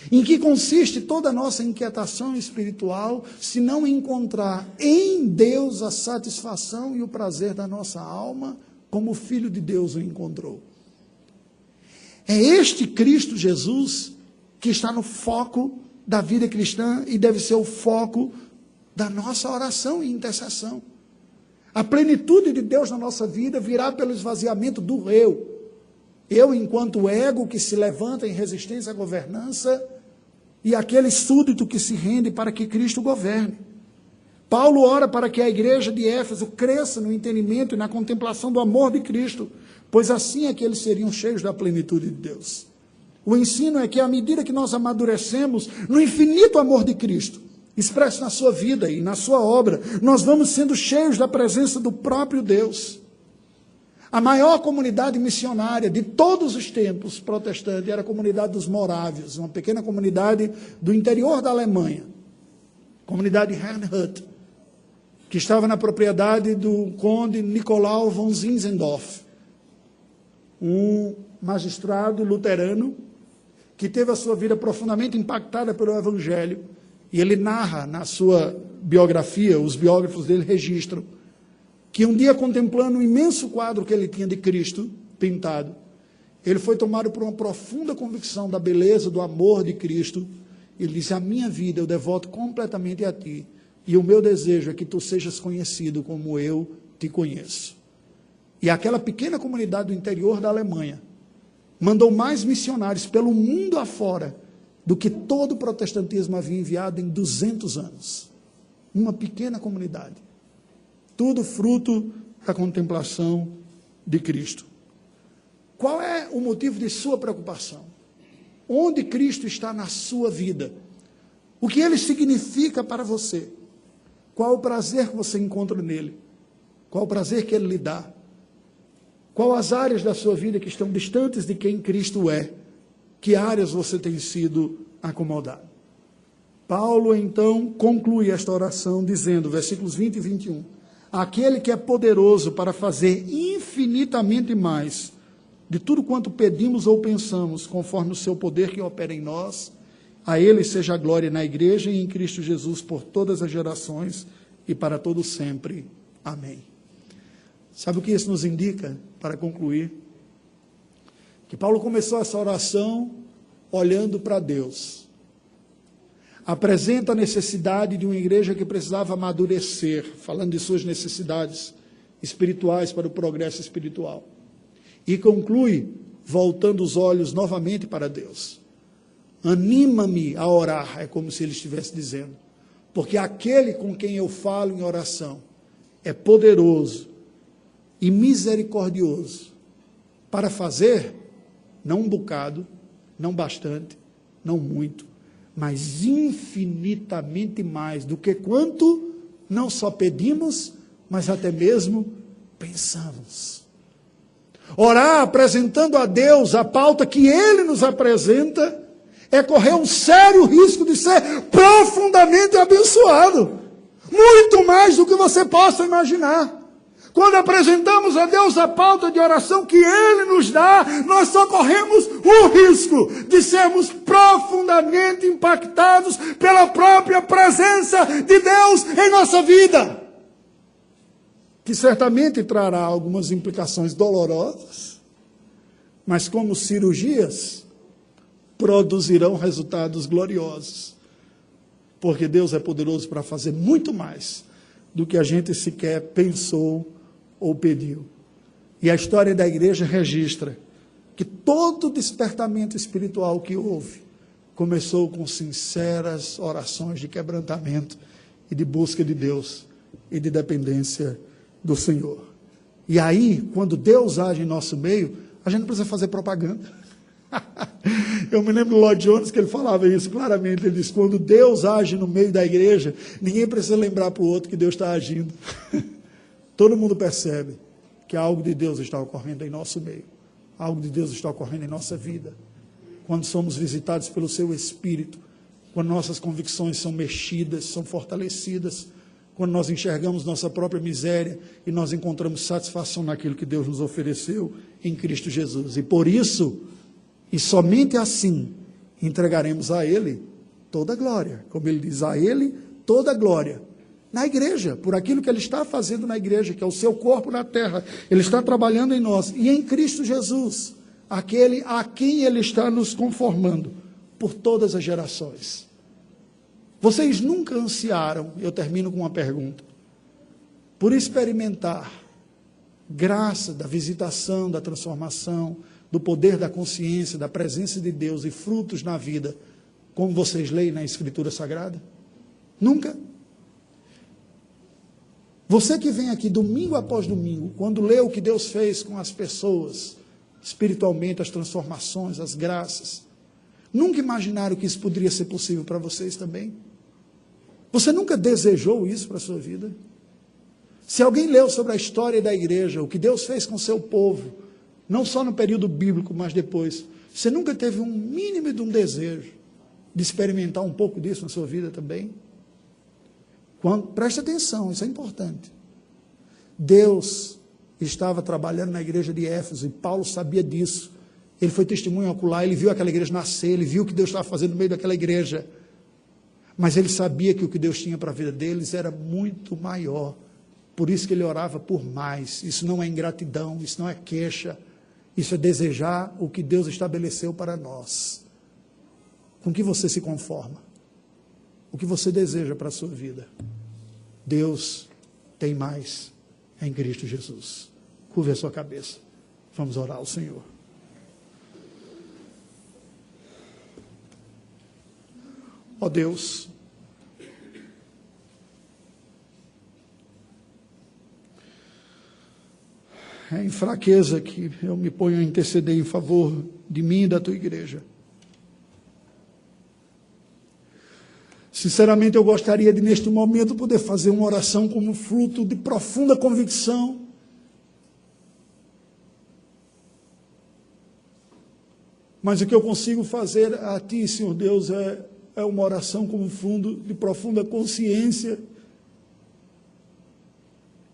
Em que consiste toda a nossa inquietação espiritual, se não encontrar em Deus a satisfação e o prazer da nossa alma, como o Filho de Deus o encontrou? É este Cristo Jesus que está no foco da vida cristã e deve ser o foco da nossa oração e intercessão. A plenitude de Deus na nossa vida virá pelo esvaziamento do eu. Eu, enquanto ego que se levanta em resistência à governança, e aquele súdito que se rende para que Cristo governe. Paulo ora para que a igreja de Éfeso cresça no entendimento e na contemplação do amor de Cristo, pois assim é que eles seriam cheios da plenitude de Deus. O ensino é que, à medida que nós amadurecemos no infinito amor de Cristo, expresso na sua vida e na sua obra, nós vamos sendo cheios da presença do próprio Deus. A maior comunidade missionária de todos os tempos protestante era a comunidade dos morávios, uma pequena comunidade do interior da Alemanha, comunidade Herrnhut, que estava na propriedade do conde Nicolau von Zinzendorf, um magistrado luterano que teve a sua vida profundamente impactada pelo Evangelho, e ele narra na sua biografia, os biógrafos dele registram, que um dia, contemplando um imenso quadro que ele tinha de Cristo, pintado, ele foi tomado por uma profunda convicção da beleza, do amor de Cristo. Ele disse, a minha vida eu devoto completamente a ti, e o meu desejo é que tu sejas conhecido como eu te conheço. E aquela pequena comunidade do interior da Alemanha mandou mais missionários pelo mundo afora do que todo o protestantismo havia enviado em 200 anos. Uma pequena comunidade. Tudo fruto da contemplação de Cristo. Qual é o motivo de sua preocupação? Onde Cristo está na sua vida? O que ele significa para você? Qual o prazer que você encontra nele? Qual o prazer que ele lhe dá? Qual as áreas da sua vida que estão distantes de quem Cristo é? Que áreas você tem sido acomodado? Paulo, então, conclui esta oração dizendo, versículos 20 e 21, aquele que é poderoso para fazer infinitamente mais de tudo quanto pedimos ou pensamos, conforme o seu poder que opera em nós, a ele seja a glória na igreja e em Cristo Jesus por todas as gerações e para todo sempre. Amém. Sabe o que isso nos indica, para concluir? Que Paulo começou essa oração olhando para Deus. Apresenta a necessidade de uma igreja que precisava amadurecer, falando de suas necessidades espirituais para o progresso espiritual. E conclui, voltando os olhos novamente para Deus. Anima-me a orar, é como se ele estivesse dizendo, porque aquele com quem eu falo em oração é poderoso e misericordioso para fazer, não um bocado, não bastante, não muito, mas infinitamente mais do que quanto não só pedimos, mas até mesmo pensamos. Orar apresentando a Deus a pauta que Ele nos apresenta é correr um sério risco de ser profundamente abençoado. Muito mais do que você possa imaginar. Quando apresentamos a Deus a pauta de oração que Ele nos dá, nós só corremos o risco de sermos profundamente impactados pela própria presença de Deus em nossa vida, que certamente trará algumas implicações dolorosas, mas como cirurgias, produzirão resultados gloriosos, porque Deus é poderoso para fazer muito mais do que a gente sequer pensou ou pediu. E a história da igreja registra que todo despertamento espiritual que houve começou com sinceras orações de quebrantamento e de busca de Deus e de dependência do Senhor. E aí, quando Deus age em nosso meio, a gente não precisa fazer propaganda. Eu me lembro do Lloyd Jones que ele falava isso claramente. Ele disse: quando Deus age no meio da igreja, ninguém precisa lembrar para o outro que Deus está agindo. Todo mundo percebe que algo de Deus está ocorrendo em nosso meio, algo de Deus está ocorrendo em nossa vida. Quando somos visitados pelo seu Espírito, quando nossas convicções são mexidas, são fortalecidas, quando nós enxergamos nossa própria miséria e nós encontramos satisfação naquilo que Deus nos ofereceu em Cristo Jesus. E por isso, e somente assim, entregaremos a Ele toda a glória. Como Ele diz, a Ele toda a glória. Na igreja, por aquilo que Ele está fazendo na igreja, que é o seu corpo na terra. Ele está trabalhando em nós. E em Cristo Jesus, aquele a quem Ele está nos conformando por todas as gerações. Vocês nunca ansiaram, eu termino com uma pergunta, por experimentar graça da visitação, da transformação, do poder da consciência, da presença de Deus e frutos na vida, como vocês leem na Escritura Sagrada? Nunca? Você que vem aqui domingo após domingo, quando lê o que Deus fez com as pessoas, espiritualmente, as transformações, as graças, nunca imaginaram que isso poderia ser possível para vocês também? Você nunca desejou isso para a sua vida? Se alguém leu sobre a história da igreja, o que Deus fez com o seu povo, não só no período bíblico, mas depois, você nunca teve um mínimo de um desejo de experimentar um pouco disso na sua vida também? Preste atenção, isso é importante. Deus estava trabalhando na igreja de Éfeso e Paulo sabia disso. Ele foi testemunho ocular, ele viu aquela igreja nascer, ele viu o que Deus estava fazendo no meio daquela igreja. Mas ele sabia que o que Deus tinha para a vida deles era muito maior. Por isso que ele orava por mais. Isso não é ingratidão, isso não é queixa. Isso é desejar o que Deus estabeleceu para nós. Com que você se conforma? O que você deseja para a sua vida? Deus tem mais em Cristo Jesus. Curve a sua cabeça. Vamos orar ao Senhor. Ó Deus, é em fraqueza que eu me ponho a interceder em favor de mim e da tua igreja. Sinceramente, eu gostaria de, neste momento, poder fazer uma oração como fruto de profunda convicção. Mas o que eu consigo fazer a Ti, Senhor Deus, é uma oração como fundo de profunda consciência,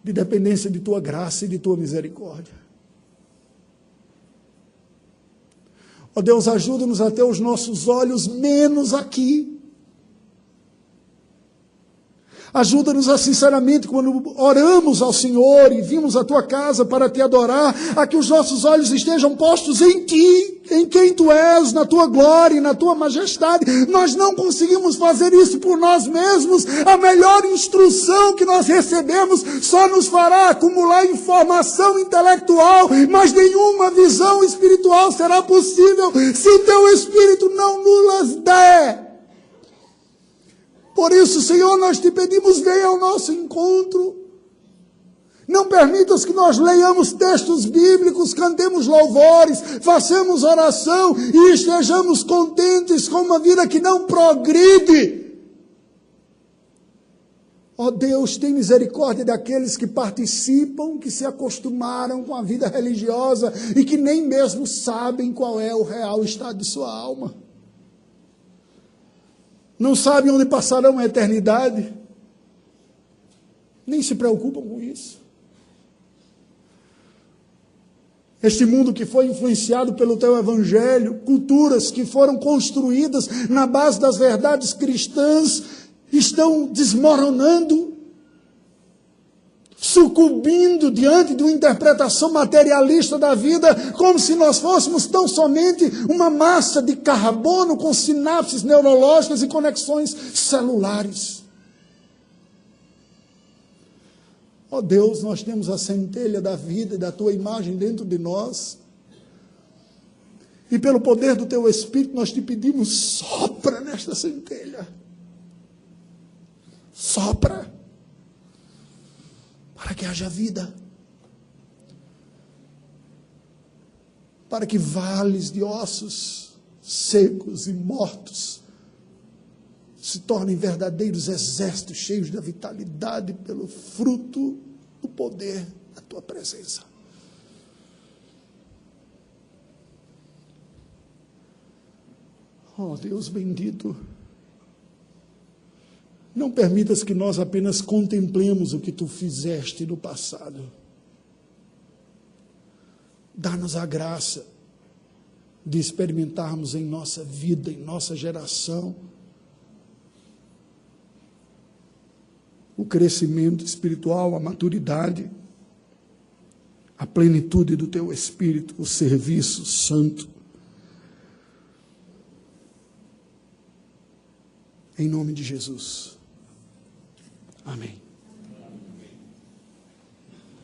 de dependência de Tua graça e de Tua misericórdia. Ó Deus, ajuda-nos a ter os nossos olhos menos aqui. Ajuda-nos a, sinceramente, quando oramos ao Senhor e vimos a Tua casa para Te adorar, a que os nossos olhos estejam postos em Ti, em quem Tu és, na Tua glória e na Tua majestade. Nós não conseguimos fazer isso por nós mesmos. A melhor instrução que nós recebemos só nos fará acumular informação intelectual, mas nenhuma visão espiritual será possível se Teu Espírito não nos der. Por isso, Senhor, nós Te pedimos, venha ao nosso encontro. Não permitas que nós leiamos textos bíblicos, cantemos louvores, façamos oração e estejamos contentes com uma vida que não progride. Ó Deus, tem misericórdia daqueles que participam, que se acostumaram com a vida religiosa e que nem mesmo sabem qual é o real estado de sua alma. Não sabem onde passarão a eternidade, nem se preocupam com isso. Este mundo que foi influenciado pelo teu evangelho, culturas que foram construídas na base das verdades cristãs, estão desmoronando, sucumbindo diante de uma interpretação materialista da vida, como se nós fôssemos tão somente uma massa de carbono com sinapses neurológicas e conexões celulares. Ó Deus, nós temos a centelha da vida e da Tua imagem dentro de nós. E pelo poder do Teu Espírito nós te pedimos, sopra nesta centelha. Sopra. Para que haja vida. Para que vales de ossos secos e mortos se tornem verdadeiros exércitos cheios da vitalidade pelo fruto do poder da Tua presença. Oh Deus bendito, não permitas que nós apenas contemplemos o que Tu fizeste no passado. Dá-nos a graça de experimentarmos em nossa vida, em nossa geração, o crescimento espiritual, a maturidade, a plenitude do Teu Espírito, o serviço santo. Em nome de Jesus. Amém.